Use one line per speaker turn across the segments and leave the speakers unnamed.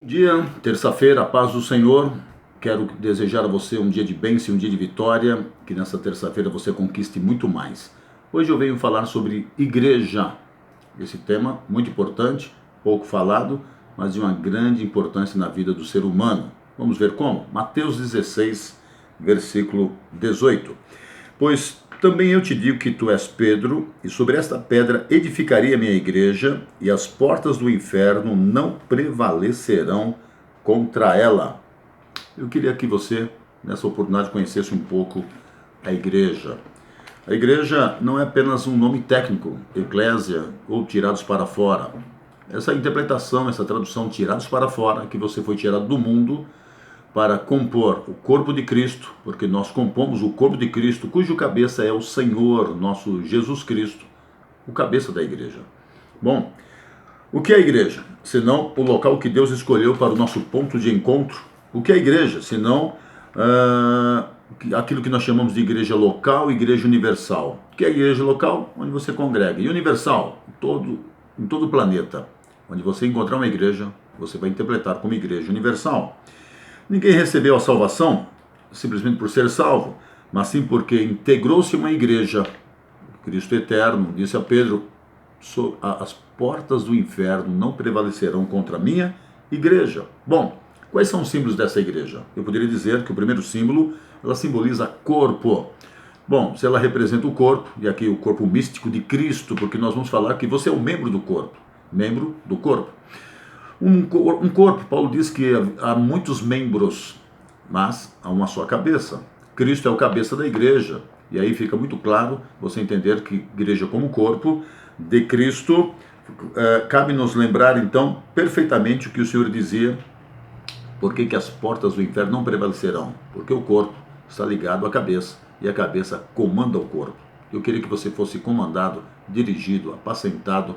Bom dia, terça-feira, a paz do Senhor. Quero desejar a você um dia de bênção, um dia de vitória, que nessa terça-feira você conquiste muito mais. Hoje eu venho falar sobre igreja. Esse tema muito importante, pouco falado, mas de uma grande importância na vida do ser humano. Vamos ver como? Mateus 16, versículo 18. Pois também eu te digo que tu és Pedro, e sobre esta pedra edificarei a minha igreja, e as portas do inferno não prevalecerão contra ela. Eu queria que você, nessa oportunidade, conhecesse um pouco a igreja. A igreja não é apenas um nome técnico, eclésia ou tirados para fora. Essa interpretação, essa tradução tirados para fora, que você foi tirado do mundo para compor o corpo de Cristo, porque nós compomos o corpo de Cristo, cujo cabeça é o Senhor, nosso Jesus Cristo, o cabeça da igreja. Bom, o que é a igreja? Senão o local que Deus escolheu para o nosso ponto de encontro. O que é a igreja? Senão aquilo que nós chamamos de igreja local e igreja universal. O que é a igreja local? Onde você congrega. E universal? Em todo o planeta. Onde você encontrar uma igreja, você vai interpretar como igreja universal. Ninguém recebeu a salvação simplesmente por ser salvo, mas sim porque integrou-se uma igreja. Cristo eterno disse a Pedro: as portas do inferno não prevalecerão contra a minha igreja. Bom, quais são os símbolos dessa igreja? Eu poderia dizer que o primeiro símbolo, ela simboliza corpo. Bom, se ela representa o corpo, e aqui o corpo místico de Cristo, porque nós vamos falar que você é um membro do corpo. Membro do corpo. Um corpo, Paulo diz que há muitos membros, mas há uma só cabeça. Cristo é o cabeça da igreja. E aí fica muito claro você entender que igreja como corpo de Cristo. Cabe nos lembrar então perfeitamente o que o Senhor dizia. Por que as portas do inferno não prevalecerão? Porque o corpo está ligado à cabeça e a cabeça comanda o corpo. Eu queria que você fosse comandado, dirigido, apacentado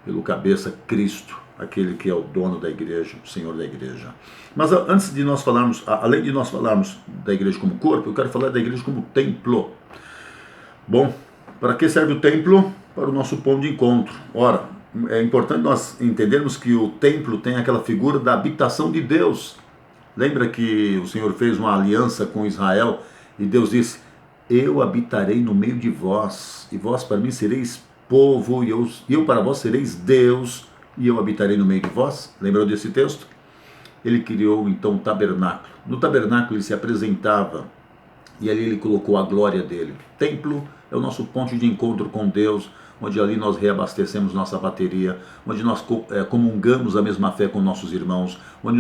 pelo cabeça Cristo, aquele que é o dono da igreja, o Senhor da igreja. Mas antes de nós falarmos, além de nós falarmos da igreja como corpo, eu quero falar da igreja como templo. Bom, para que serve o templo? Para o nosso ponto de encontro. Ora, é importante nós entendermos que o templo tem aquela figura da habitação de Deus. Lembra que o Senhor fez uma aliança com Israel e Deus disse: eu habitarei no meio de vós, e vós para mim sereis povo, e eu para vós sereis Deus, e eu habitarei no meio de vós. Lembrou desse texto? Ele criou então um tabernáculo. No tabernáculo ele se apresentava, e ali ele colocou a glória dele. Templo é o nosso ponto de encontro com Deus, onde ali nós reabastecemos nossa bateria, onde nós comungamos a mesma fé com nossos irmãos,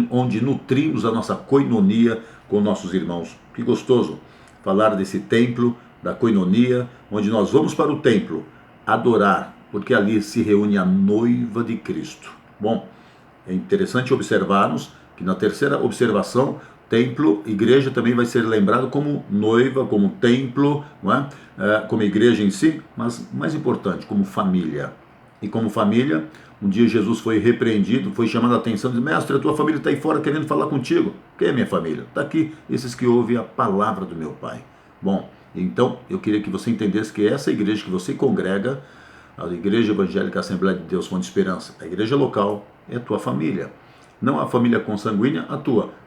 onde nutrimos a nossa coinonia com nossos irmãos. Que gostoso falar desse templo, da coinonia, onde nós vamos para o templo adorar, porque ali se reúne a noiva de Cristo. Bom, é interessante observarmos que na terceira observação, templo, igreja também vai ser lembrado como noiva, como templo, não é? Como igreja em si, mas mais importante, como família. E como família, um dia Jesus foi repreendido, foi chamado a atenção, disse: mestre, a tua família está aí fora querendo falar contigo. Quem é minha família? Está aqui, esses que ouvem a palavra do meu Pai. Bom, então eu queria que você entendesse que essa igreja que você congrega, a Igreja Evangélica Assembleia de Deus Fonte de Esperança, a igreja local, é a tua família. Não a família consanguínea,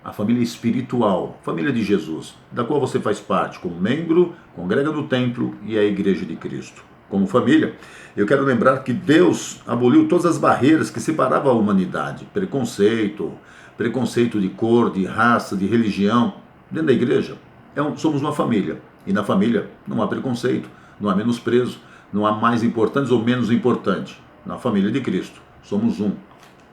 a família espiritual, família de Jesus, da qual você faz parte como membro, congrega no templo e é a igreja de Cristo. Como família, eu quero lembrar que Deus aboliu todas as barreiras que separavam a humanidade, preconceito de cor, de raça, de religião, dentro da igreja. Somos uma família, e na família não há preconceito, não há menosprezo, não há mais importantes ou menos importantes. Na família de Cristo, somos um,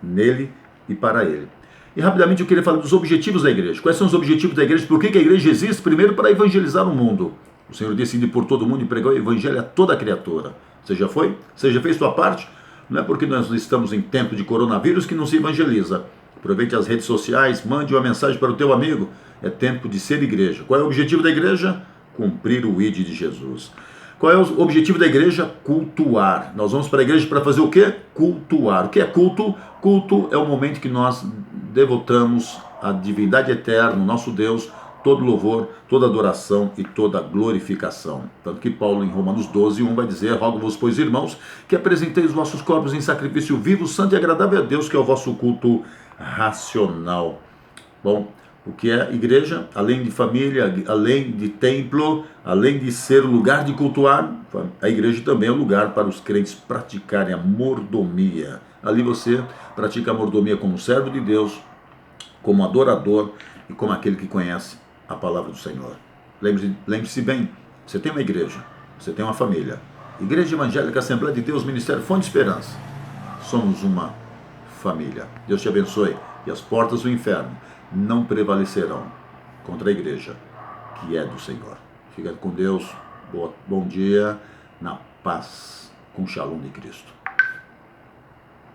nele e para ele. E rapidamente eu queria falar dos objetivos da igreja. Quais são os objetivos da igreja? Por que a igreja existe? Primeiro, para evangelizar o mundo. O Senhor decide por todo mundo e pregar o evangelho a toda criatura. Você já foi? Você já fez sua parte? Não é porque nós estamos em tempo de coronavírus que não se evangeliza. Aproveite as redes sociais, mande uma mensagem para o teu amigo. É tempo de ser igreja. Qual é o objetivo da igreja? Cumprir o ID de Jesus. Qual é o objetivo da igreja? Cultuar. Nós vamos para a igreja para fazer o quê? Cultuar. O que é culto? Culto é o momento que nós devotamos à divindade eterna, o nosso Deus, todo louvor, toda adoração e toda glorificação. Tanto que Paulo, em Romanos 12:1, vai dizer: rogo-vos, pois, irmãos, que apresenteis os vossos corpos em sacrifício vivo, santo e agradável a Deus, que é o vosso culto racional. Bom, o que é igreja? Além de família, além de templo, além de ser o lugar de cultuar, a igreja também é o lugar para os crentes praticarem a mordomia. Ali você pratica a mordomia como servo de Deus, como adorador e como aquele que conhece a palavra do Senhor. Lembre-se bem, você tem uma igreja, você tem uma família. Igreja Evangélica Assembleia de Deus, Ministério Fonte de Esperança. Somos uma família. Deus te abençoe e as portas do inferno não prevalecerão contra a igreja que é do Senhor. Fica com Deus, bom dia, na paz, com o Shalom de Cristo.